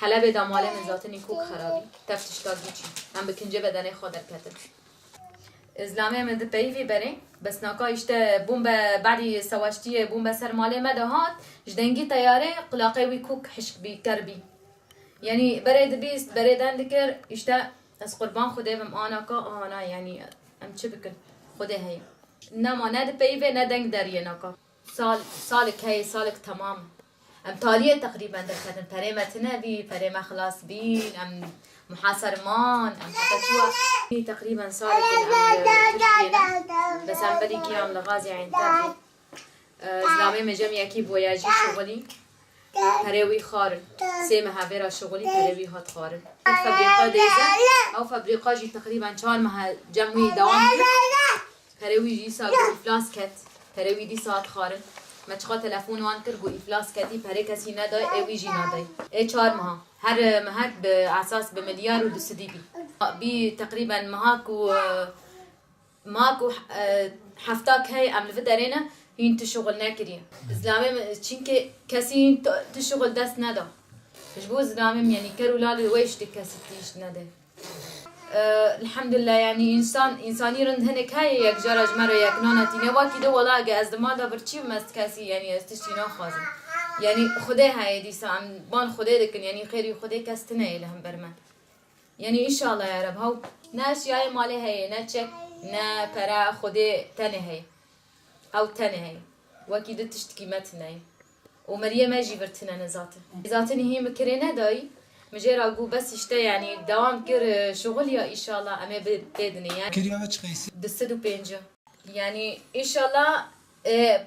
حلب داماله من ذاتنی کوک خرابی تفتش تا گیچی هم بکنجه بدنه خود کتن ازلامه من دپیوی بره بس ناکا اشته بوم بعدی سواشتی بوم سرماله مدهات جدنگی تیاره قلاقه وی کوک حشک بی کربی یعنی برید بیست بریدن دکر اشته از قربان خوده بم آنا یعنی ام چه بکن خوده هی نما ند پیوه ندنگ دریه ناکا سالک هی سالک تمام ام تالیه تقریبا دکتن پره متنه بی پره مخلاص بین ام محاصر مان ام حتی چوا تقریبا سالک ام ترکیه بس ام بدی کیام لغازی عین تابی اسلامی مجمع یکی بویاجی شغلی پروی خارن سه مهابرا شغلی پروی هات خارن فبریقا دیزه او فبریقا جی تقریبا 4 ماه جمعی دوام کرد پروی جی سا گو افلاس کت پروی دی ساعت خارن مچقا تلفون وان کر گو افلاس کتی پره کسی ندای اوی جی ندای ای 4 ماه هر مهک به اساس به ملیار و 200 بی تقریبا ماکو هفتاک هی عمل فدرینه این تشغل نکریم اسلامی چون که کسی تشغل دست نده مجبور اسلامی یعنی کرولال ویش کسی تیش نده الحمدلله یعنی انسانی رند هنک های یک جرج مرا یک نانتی نواکی دو ولا اگه از دماغ برچی مست کسی یعنی از تشتی نخوازم یعنی خوده های دیسا ام بان خوده دکن یعنی خیری خوده کست نه لهم برمن یعنی ان شاء الله یا رب هاو نه اشیاء مالی های نه چک نه پرا خوده تنه های او تنه های وکی دو تشتکی متنه و مریم اجی برتنه نزاته ذاتنی هی مکرینه دایی مجرا گو بس اشته یعنی دوام کر شغل یا ان شاء الله امه بدنی یعنی کریه چه قیسی 205 یعنی ان شاء الله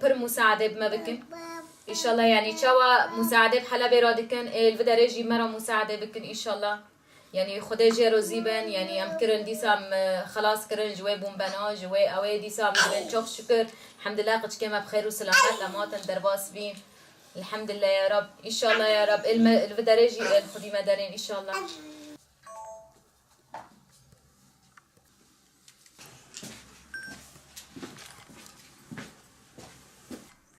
پر مساعده بما بکن ان شاء الله یعنی چوا مساعده بحلب را دکن الفدرجی مرا مساعده بکن ان شاء الله يعني خدای جرو زیبن يعني ام کرن دیسام خلاص کرن جوی بومبنا جوی اوی دیسام جوی چخ شکر الحمد لله قد كما بخير وسلامات لماتن درباس بين الحمد لله يا رب ان شاء الله يا رب الفدرجي الخدمه دارين ان شاء الله